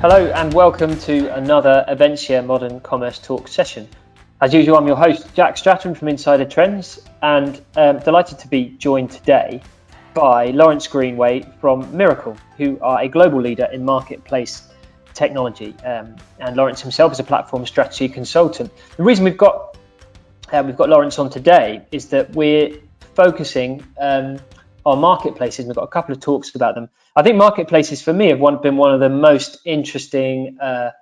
Hello and welcome to another Eventia Modern Commerce Talk session. As usual, I'm your host, Jack Stratton from Insider Trends, and delighted to be joined today by Lawrence Greenway from Mirakl, who are a global leader in marketplace technology. And Lawrence himself is a platform strategy consultant. The reason we've got Lawrence on today is that we're focusing on marketplaces. We've got a couple of talks about them. I think marketplaces for me have been one of the most interesting, kind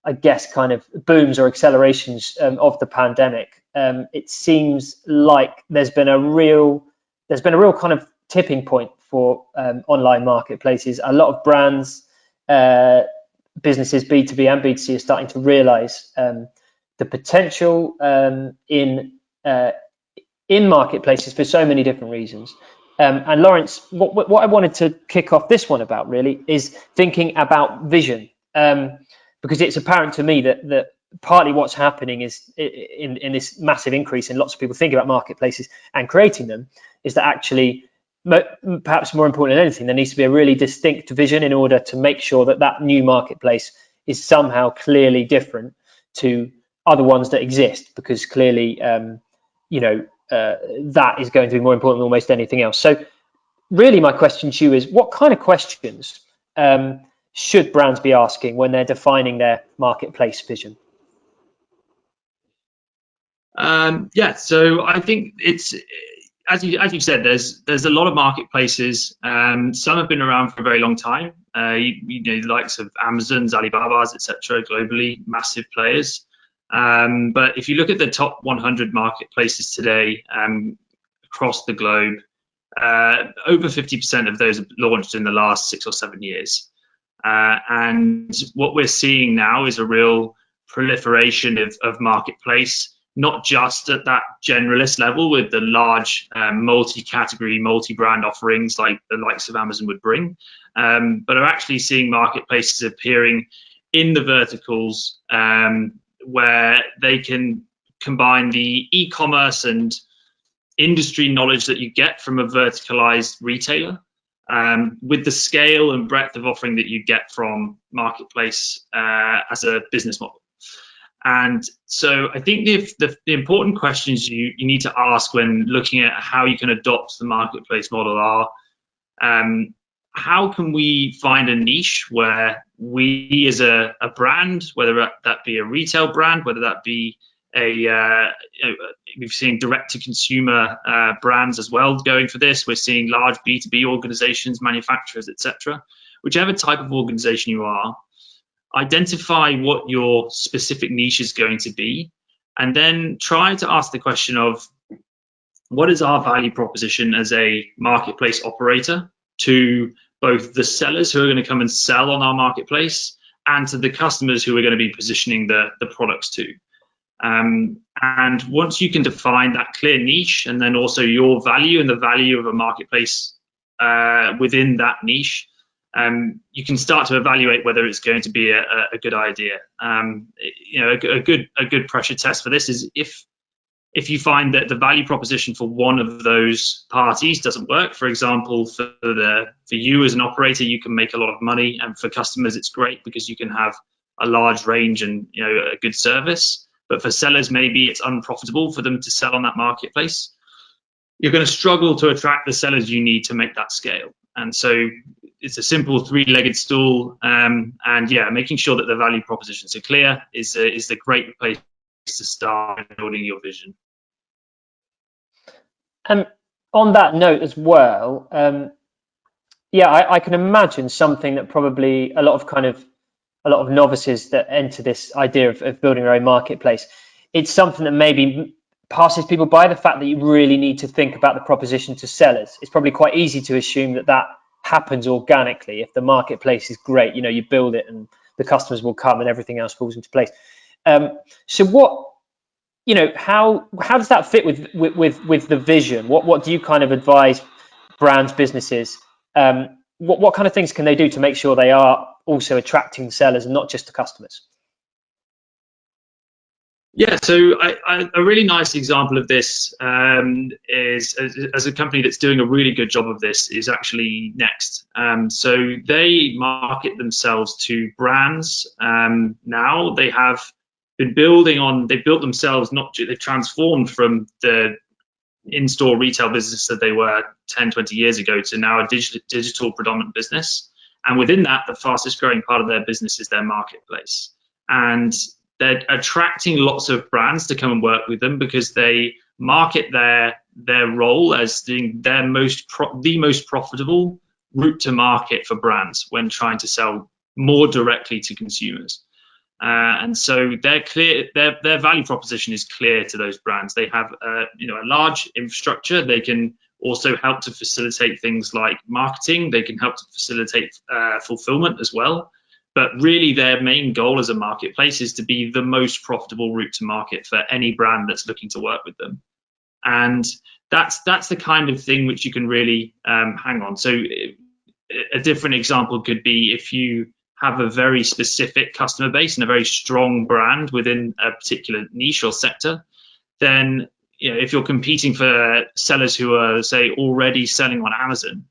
of booms or accelerations of the pandemic. It seems like there's been a real kind of tipping point for online marketplaces. A lot of brands, businesses, B2B and B2C, are starting to realize the potential in marketplaces for so many different reasons. And Lawrence, what I wanted to kick off this one about really is thinking about vision, because it's apparent to me that partly what's happening is in this massive increase in lots of people thinking about marketplaces and creating them is that actually, perhaps more important than anything, there needs to be a really distinct vision in order to make sure that new marketplace is somehow clearly different to other ones that exist, because clearly, that is going to be more important than almost anything else. So really my question to you is, what kind of questions should brands be asking when they're defining their marketplace vision? So I think it's, as you said, there's a lot of marketplaces. Some have been around for a very long time. The likes of Amazon's, Alibaba's, etc. Globally, massive players. But if you look at the top 100 marketplaces today across the globe, over 50% of those have launched in the last 6 or 7 years. And what we're seeing now is a real proliferation of marketplace, not just at that generalist level with the large multi-category, multi-brand offerings like the likes of Amazon would bring, but are actually seeing marketplaces appearing in the verticals where they can combine the e-commerce and industry knowledge that you get from a verticalized retailer with the scale and breadth of offering that you get from marketplace as a business model. And so I think the important questions you need to ask when looking at how you can adopt the marketplace model are, how can we find a niche where we as a brand, whether that be a retail brand, whether that be we've seen direct-to-consumer brands as well going for this. We're seeing large B2B organizations, manufacturers, etc. Whichever type of organization you are, identify what your specific niche is going to be, and then try to ask the question of, what is our value proposition as a marketplace operator to both the sellers who are going to come and sell on our marketplace and to the customers who are going to be positioning the products to. And once you can define that clear niche, and then also your value and the value of a marketplace within that niche, you can start to evaluate whether it's going to be a good idea. A good pressure test for this is if you find that the value proposition for one of those parties doesn't work. For example, for you as an operator, you can make a lot of money, and for customers, it's great because you can have a large range and a good service. But for sellers, maybe it's unprofitable for them to sell on that marketplace. You're going to struggle to attract the sellers you need to make that scale. And so it's a simple three-legged stool. Making sure that the value propositions are clear is the great place to start building your vision. On that note as well, I can imagine something that probably a lot of novices that enter this idea of building their own marketplace, it's something that maybe passes people by, the fact that you really need to think about the proposition to sellers. It's probably quite easy to assume that happens organically. If the marketplace is great, you build it and the customers will come and everything else falls into place. So what, how does that fit with the vision? What do you kind of advise brands, businesses? What kind of things can they do to make sure they are also attracting sellers and not just the customers? Yeah, so a really nice example of this is as a company that's doing a really good job of this is actually Next. So they market themselves to brands. Now they have been they've built themselves, they've transformed from the in-store retail business that they were 10, 20 years ago to now a digital predominant business. And within that, the fastest growing part of their business is their marketplace. And they're attracting lots of brands to come and work with them because they market their role as the most profitable route to market for brands when trying to sell more directly to consumers. And so they're clear. Their value proposition is clear to those brands. They have a large infrastructure. They can also help to facilitate things like marketing. They can help to facilitate fulfillment as well. But really, their main goal as a marketplace is to be the most profitable route to market for any brand that's looking to work with them. And that's the kind of thing which you can really hang on. So a different example could be if you have a very specific customer base and a very strong brand within a particular niche or sector, then if you're competing for sellers who are, say, already selling on Amazon,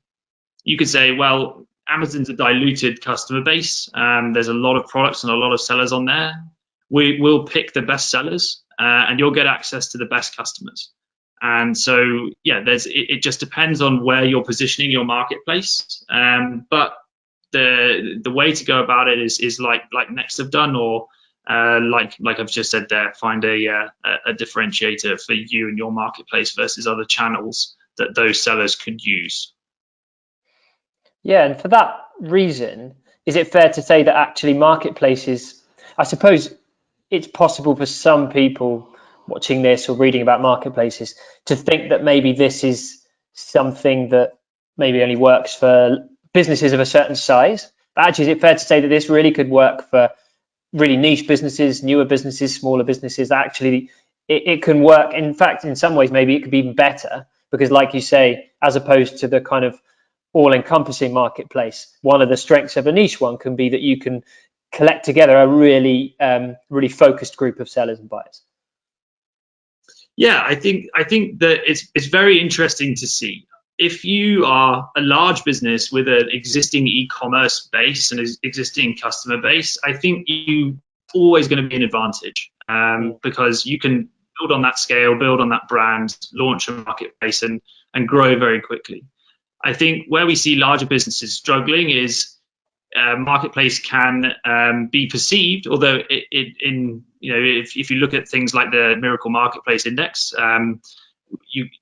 you could say, well, Amazon's a diluted customer base. There's a lot of products and a lot of sellers on there. We'll pick the best sellers, and you'll get access to the best customers. And so, it just depends on where you're positioning your marketplace. But the way to go about it is like Next have done, or like I've just said there, find a differentiator for you and your marketplace versus other channels that those sellers could use. Yeah, and for that reason, is it fair to say that actually marketplaces, I suppose it's possible for some people watching this or reading about marketplaces to think that maybe this is something that maybe only works for businesses of a certain size. But actually, is it fair to say that this really could work for really niche businesses, newer businesses, smaller businesses? Actually, it can work. In fact, in some ways, maybe it could be even better because, like you say, as opposed to the kind of all-encompassing marketplace, one of the strengths of a niche one can be that you can collect together a really focused group of sellers and buyers. Yeah, I think that it's very interesting to see. If you are a large business with an existing e-commerce base and an existing customer base, I think you always going to be an advantage because you can build on that scale, build on that brand, launch a marketplace, and grow very quickly. I think where we see larger businesses struggling is marketplace can be perceived, although if you look at things like the Mirakl Marketplace Index,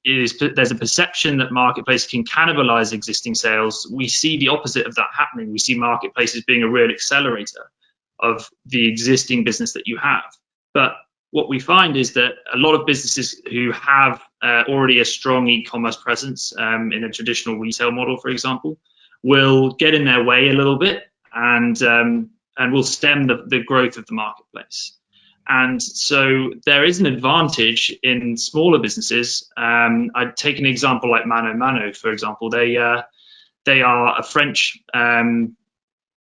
there's a perception that marketplace can cannibalize existing sales. We see the opposite of that happening. We see marketplaces being a real accelerator of the existing business that you have. But what we find is that a lot of businesses who have already a strong e-commerce presence in a traditional retail model, for example, will get in their way a little bit and will stem the growth of the marketplace. And so there is an advantage in smaller businesses. I'd take an example like Mano Mano, for example. They are a French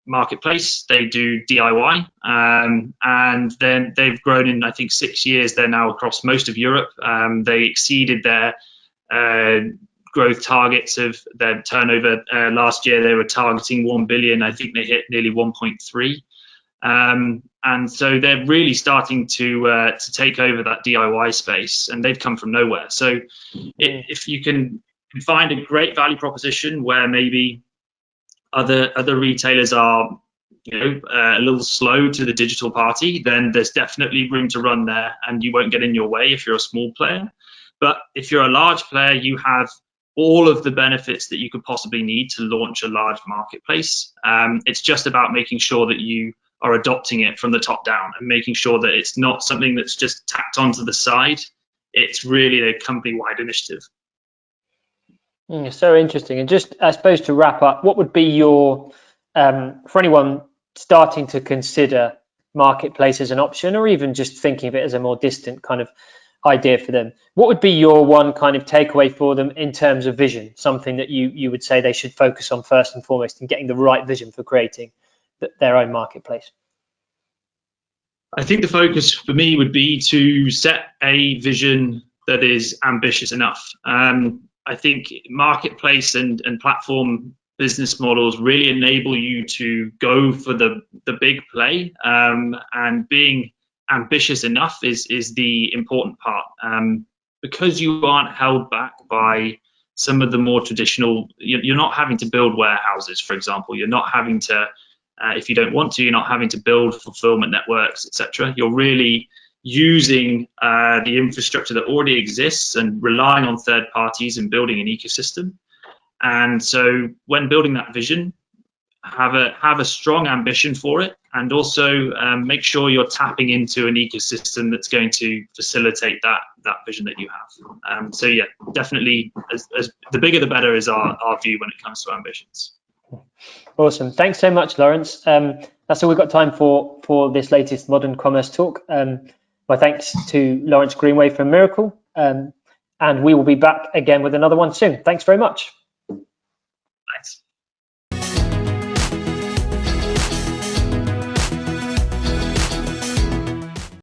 marketplace. They do DIY, and then they've grown in, I think, 6 years. They're now across most of Europe. They exceeded their growth targets of their turnover. Last year, they were targeting 1 billion. I think they hit nearly 1.3. And so they're really starting to take over that DIY space, and they've come from nowhere. So if you can find a great value proposition where maybe other retailers are a little slow to the digital party, then there's definitely room to run there, and you won't get in your way if you're a small player. But if you're a large player, you have all of the benefits that you could possibly need to launch a large marketplace. It's just about making sure that you are adopting it from the top down and making sure that it's not something that's just tacked onto the side. It's really a company-wide initiative. So interesting. And just, I suppose, to wrap up, what would be your, for anyone starting to consider marketplace as an option, or even just thinking of it as a more distant kind of idea for them, what would be your one kind of takeaway for them in terms of vision, something that you would say they should focus on first and foremost in getting the right vision for creating their own marketplace? I think the focus for me would be to set a vision that is ambitious enough. I think marketplace and platform business models really enable you to go for the big play, and being ambitious enough is the important part, because you aren't held back by some of the more traditional. You're not having to build warehouses, for example. You're not having to, if you don't want to, you're not having to build fulfillment networks, etc. You're really using the infrastructure that already exists and relying on third parties and building an ecosystem. And so when building that vision, have a strong ambition for it, and also make sure you're tapping into an ecosystem that's going to facilitate that vision that you have. So yeah, definitely, as the bigger the better is our view when it comes to ambitions. Awesome. Thanks so much, Lawrence. That's all we've got time for this latest Modern Commerce Talk. My thanks to Lawrence Greenway from Mirakl, and we will be back again with another one soon. Thanks very much.